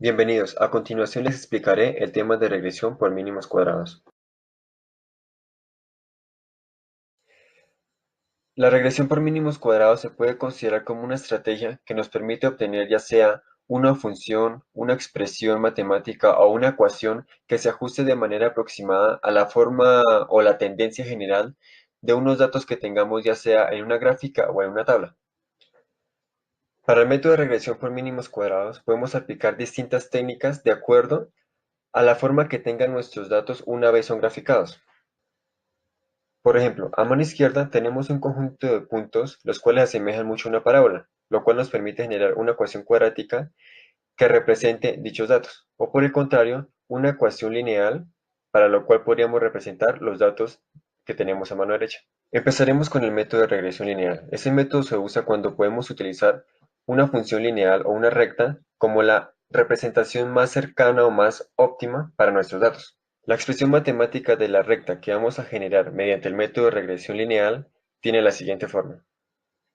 Bienvenidos, a continuación les explicaré el tema de regresión por mínimos cuadrados. La regresión por mínimos cuadrados se puede considerar como una estrategia que nos permite obtener ya sea una función, una expresión matemática o una ecuación que se ajuste de manera aproximada a la forma o la tendencia general de unos datos que tengamos ya sea en una gráfica o en una tabla. Para el método de regresión por mínimos cuadrados podemos aplicar distintas técnicas de acuerdo a la forma que tengan nuestros datos una vez son graficados. Por ejemplo, a mano izquierda tenemos un conjunto de puntos los cuales asemejan mucho a una parábola, lo cual nos permite generar una ecuación cuadrática que represente dichos datos, o por el contrario, una ecuación lineal para lo cual podríamos representar los datos que tenemos a mano derecha. Empezaremos con el método de regresión lineal. Este método se usa cuando podemos utilizar una función lineal o una recta como la representación más cercana o más óptima para nuestros datos. La expresión matemática de la recta que vamos a generar mediante el método de regresión lineal tiene la siguiente forma,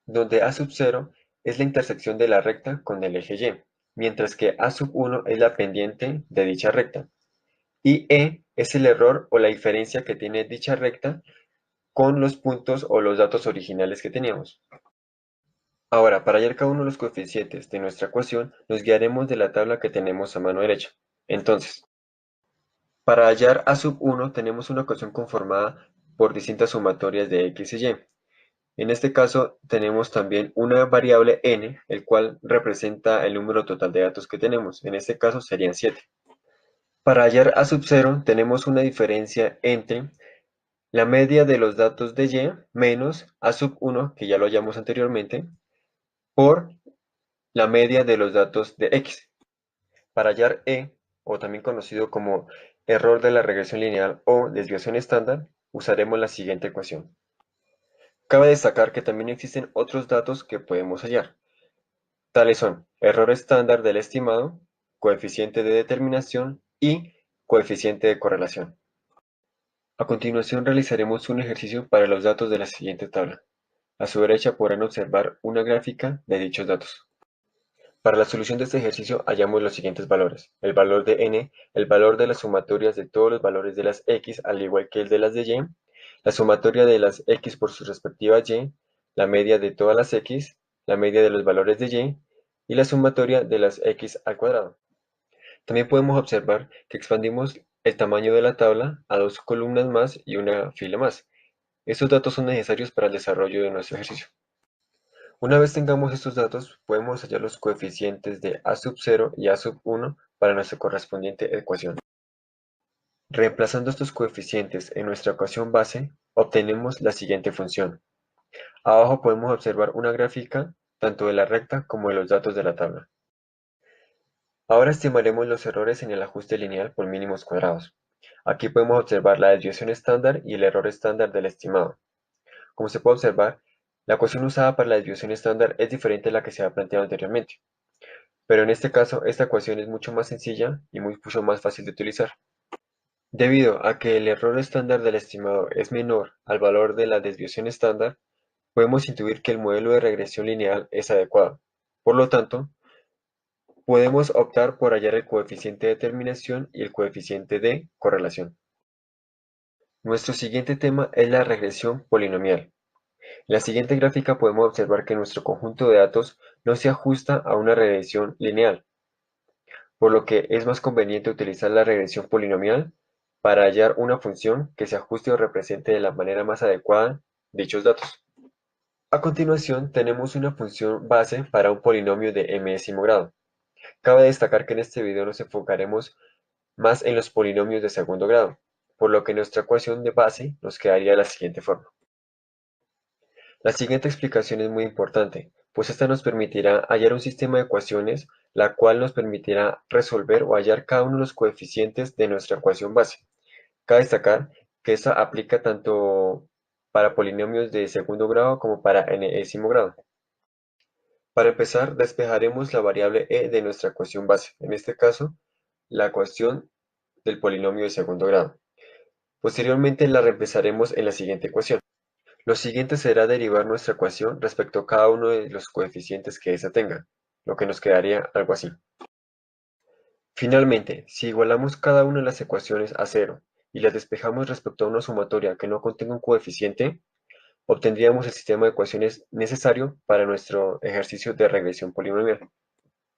donde a sub 0 es la intersección de la recta con el eje Y, mientras que a sub 1 es la pendiente de dicha recta, y E es el error o la diferencia que tiene dicha recta con los puntos o los datos originales que teníamos. Ahora, para hallar cada uno de los coeficientes de nuestra ecuación, nos guiaremos de la tabla que tenemos a mano derecha. Entonces, para hallar a sub 1 tenemos una ecuación conformada por distintas sumatorias de x y y. En este caso tenemos también una variable n, el cual representa el número total de datos que tenemos. En este caso serían 7. Para hallar a sub 0 tenemos una diferencia entre la media de los datos de y menos a sub 1, que ya lo hallamos anteriormente, por la media de los datos de x. Para hallar e, o también conocido como error de la regresión lineal o desviación estándar, usaremos la siguiente ecuación. Cabe destacar que también existen otros datos que podemos hallar. Tales son error estándar del estimado, coeficiente de determinación y coeficiente de correlación. A continuación realizaremos un ejercicio para los datos de la siguiente tabla. A su derecha podrán observar una gráfica de dichos datos. Para la solución de este ejercicio hallamos los siguientes valores. El valor de n, el valor de las sumatorias de todos los valores de las x, al igual que el de las de y, la sumatoria de las x por sus respectivas y, la media de todas las x, la media de los valores de y la sumatoria de las x al cuadrado. También podemos observar que expandimos el tamaño de la tabla a dos columnas más y una fila más. Estos datos son necesarios para el desarrollo de nuestro ejercicio. Una vez tengamos estos datos, podemos hallar los coeficientes de a sub 0 y a sub 1 para nuestra correspondiente ecuación. Reemplazando estos coeficientes en nuestra ecuación base, obtenemos la siguiente función. Abajo podemos observar una gráfica tanto de la recta como de los datos de la tabla. Ahora estimaremos los errores en el ajuste lineal por mínimos cuadrados. Aquí podemos observar la desviación estándar y el error estándar del estimado. Como se puede observar, la ecuación usada para la desviación estándar es diferente a la que se ha planteado anteriormente. Pero en este caso, esta ecuación es mucho más sencilla y mucho más fácil de utilizar. Debido a que el error estándar del estimado es menor al valor de la desviación estándar, podemos intuir que el modelo de regresión lineal es adecuado. Por lo tanto, podemos optar por hallar el coeficiente de determinación y el coeficiente de correlación. Nuestro siguiente tema es la regresión polinomial. En la siguiente gráfica podemos observar que nuestro conjunto de datos no se ajusta a una regresión lineal, por lo que es más conveniente utilizar la regresión polinomial para hallar una función que se ajuste o represente de la manera más adecuada dichos datos. A continuación tenemos una función base para un polinomio de m-º grado. Cabe destacar que en este video nos enfocaremos más en los polinomios de segundo grado, por lo que nuestra ecuación de base nos quedaría de la siguiente forma. La siguiente explicación es muy importante, pues esta nos permitirá hallar un sistema de ecuaciones, la cual nos permitirá resolver o hallar cada uno de los coeficientes de nuestra ecuación base. Cabe destacar que esta aplica tanto para polinomios de segundo grado como para n-º grado. Para empezar, despejaremos la variable e de nuestra ecuación base, en este caso, la ecuación del polinomio de segundo grado. Posteriormente la reemplazaremos en la siguiente ecuación. Lo siguiente será derivar nuestra ecuación respecto a cada uno de los coeficientes que ésta tenga, lo que nos quedaría algo así. Finalmente, si igualamos cada una de las ecuaciones a cero y las despejamos respecto a una sumatoria que no contenga un coeficiente, obtendríamos el sistema de ecuaciones necesario para nuestro ejercicio de regresión polinomial.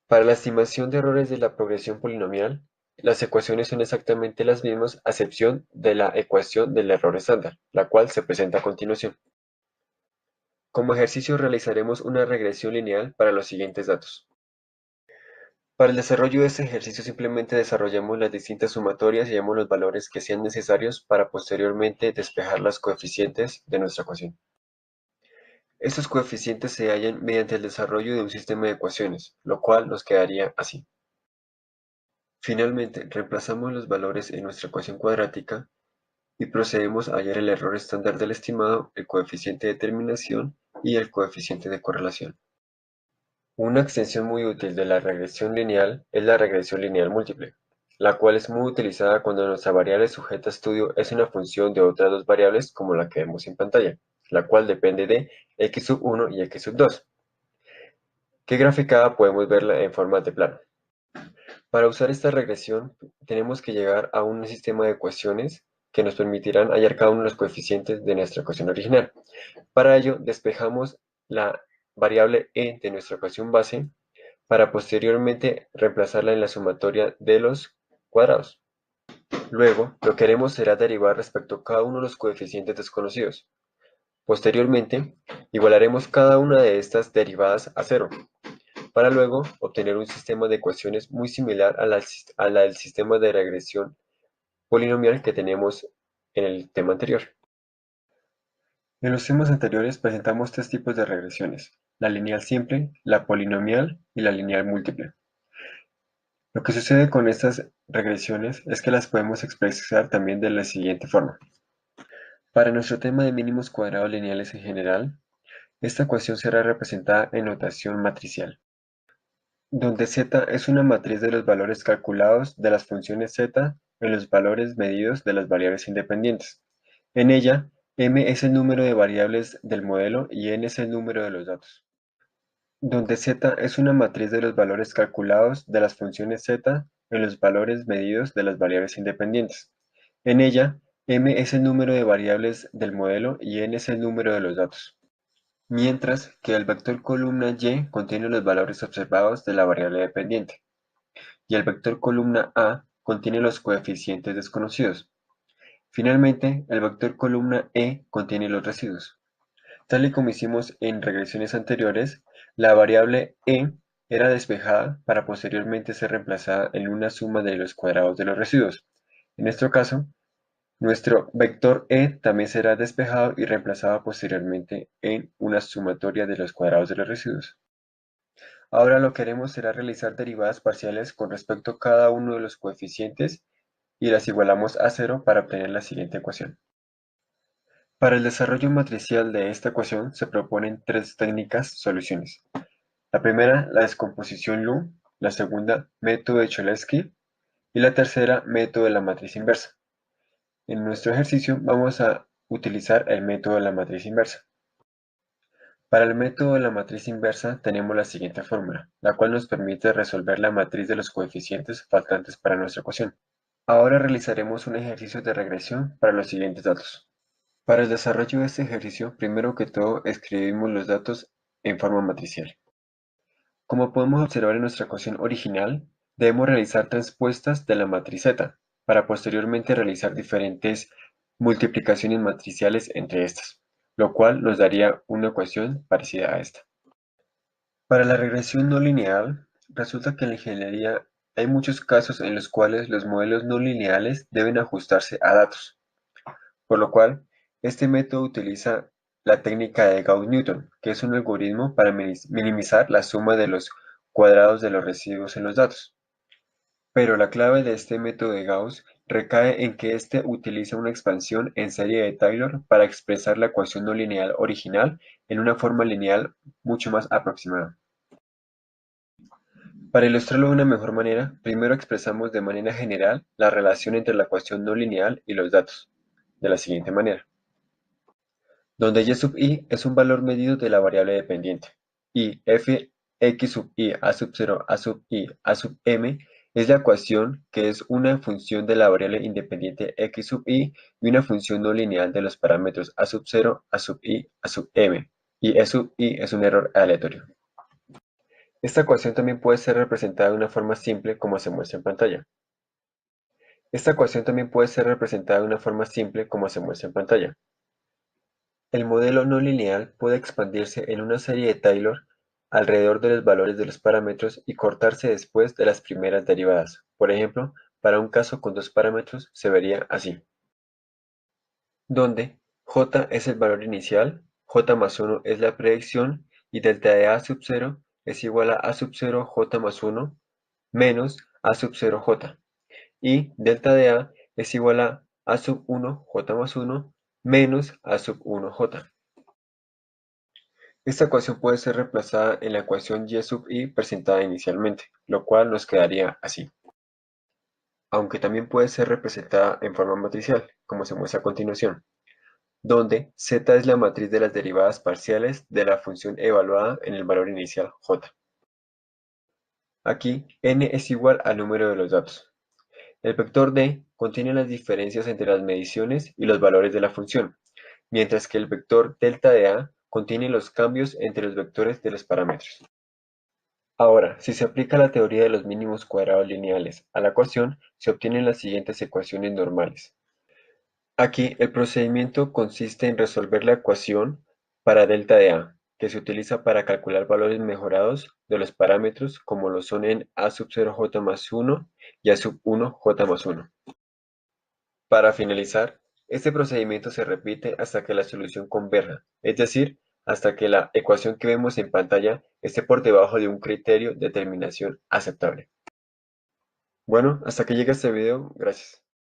Para la estimación de errores de la progresión polinomial, las ecuaciones son exactamente las mismas a excepción de la ecuación del error estándar, la cual se presenta a continuación. Como ejercicio realizaremos una regresión lineal para los siguientes datos. Para el desarrollo de este ejercicio simplemente desarrollamos las distintas sumatorias y hallamos los valores que sean necesarios para posteriormente despejar los coeficientes de nuestra ecuación. Estos coeficientes se hallan mediante el desarrollo de un sistema de ecuaciones, lo cual nos quedaría así. Finalmente, reemplazamos los valores en nuestra ecuación cuadrática y procedemos a hallar el error estándar del estimado, el coeficiente de terminación y el coeficiente de correlación. Una extensión muy útil de la regresión lineal es la regresión lineal múltiple, la cual es muy utilizada cuando nuestra variable sujeta a estudio es una función de otras dos variables como la que vemos en pantalla, la cual depende de x sub 1 y x sub 2, que graficada podemos verla en forma de plano. Para usar esta regresión, tenemos que llegar a un sistema de ecuaciones que nos permitirán hallar cada uno de los coeficientes de nuestra ecuación original. Para ello, despejamos la variable e de nuestra ecuación base para posteriormente reemplazarla en la sumatoria de los cuadrados. Luego, lo que haremos será derivar respecto a cada uno de los coeficientes desconocidos. Posteriormente, igualaremos cada una de estas derivadas a cero, para luego obtener un sistema de ecuaciones muy similar a la del sistema de regresión polinomial que tenemos en el tema anterior. En los temas anteriores presentamos tres tipos de regresiones: la lineal simple, la polinomial y la lineal múltiple. Lo que sucede con estas regresiones es que las podemos expresar también de la siguiente forma. Para nuestro tema de mínimos cuadrados lineales en general, esta ecuación será representada en notación matricial, donde z es una matriz de los valores calculados de las funciones z en los valores medidos de las variables independientes. En ella, m es el número de variables del modelo y n es el número de los datos. Donde z es una matriz de los valores calculados de las funciones z en los valores medidos de las variables independientes. En ella, m es el número de variables del modelo y n es el número de los datos. Mientras que el vector columna y contiene los valores observados de la variable dependiente, y el vector columna a contiene los coeficientes desconocidos. Finalmente, el vector columna e contiene los residuos. Tal y como hicimos en regresiones anteriores, la variable e era despejada para posteriormente ser reemplazada en una suma de los cuadrados de los residuos. En nuestro caso, nuestro vector e también será despejado y reemplazado posteriormente en una sumatoria de los cuadrados de los residuos. Ahora lo que haremos será realizar derivadas parciales con respecto a cada uno de los coeficientes y las igualamos a cero para obtener la siguiente ecuación. Para el desarrollo matricial de esta ecuación se proponen tres técnicas soluciones. La primera, la descomposición LU; la segunda, método de Cholesky; y la tercera, método de la matriz inversa. En nuestro ejercicio vamos a utilizar el método de la matriz inversa. Para el método de la matriz inversa tenemos la siguiente fórmula, la cual nos permite resolver la matriz de los coeficientes faltantes para nuestra ecuación. Ahora realizaremos un ejercicio de regresión para los siguientes datos. Para el desarrollo de este ejercicio, primero que todo escribimos los datos en forma matricial. Como podemos observar en nuestra ecuación original, debemos realizar transpuestas de la matriz Z, para posteriormente realizar diferentes multiplicaciones matriciales entre estas, lo cual nos daría una ecuación parecida a esta. Para la regresión no lineal, resulta que en la ingeniería hay muchos casos en los cuales los modelos no lineales deben ajustarse a datos, por lo cual este método utiliza la técnica de Gauss-Newton, que es un algoritmo para minimizar la suma de los cuadrados de los residuos en los datos. Pero la clave de este método de Gauss recae en que éste utiliza una expansión en serie de Taylor para expresar la ecuación no lineal original en una forma lineal mucho más aproximada. Para ilustrarlo de una mejor manera, primero expresamos de manera general la relación entre la ecuación no lineal y los datos, de la siguiente manera, donde y sub i es un valor medido de la variable dependiente, y f x sub i a sub 0 a sub i a sub m es la ecuación que es una función de la variable independiente x sub i y una función no lineal de los parámetros a sub 0, a sub i, a sub m, y e sub i es un error aleatorio. Esta ecuación también puede ser representada de una forma simple como se muestra en pantalla. Esta ecuación también puede ser representada de una forma simple como se muestra en pantalla. El modelo no lineal puede expandirse en una serie de Taylor alrededor de los valores de los parámetros y cortarse después de las primeras derivadas. Por ejemplo, para un caso con dos parámetros se vería así, donde j es el valor inicial, j más 1 es la predicción y delta de a sub 0 es igual a sub 0 j más 1 menos a sub 0 j, y delta de a es igual a sub 1 j más 1 menos a sub 1 j. Esta ecuación puede ser reemplazada en la ecuación y sub i presentada inicialmente, lo cual nos quedaría así. Aunque también puede ser representada en forma matricial, como se muestra a continuación, donde z es la matriz de las derivadas parciales de la función evaluada en el valor inicial j. Aquí n es igual al número de los datos. El vector d contiene las diferencias entre las mediciones y los valores de la función, mientras que el vector delta de a contiene los cambios entre los vectores de los parámetros. Ahora, si se aplica la teoría de los mínimos cuadrados lineales a la ecuación, se obtienen las siguientes ecuaciones normales. Aquí el procedimiento consiste en resolver la ecuación para delta de a, que se utiliza para calcular valores mejorados de los parámetros como lo son en a sub 0 j más 1 y a sub 1 j más 1. Para finalizar, este procedimiento se repite hasta que la solución converja, es decir, hasta que la ecuación que vemos en pantalla esté por debajo de un criterio de terminación aceptable. Bueno, hasta que llega este video, gracias.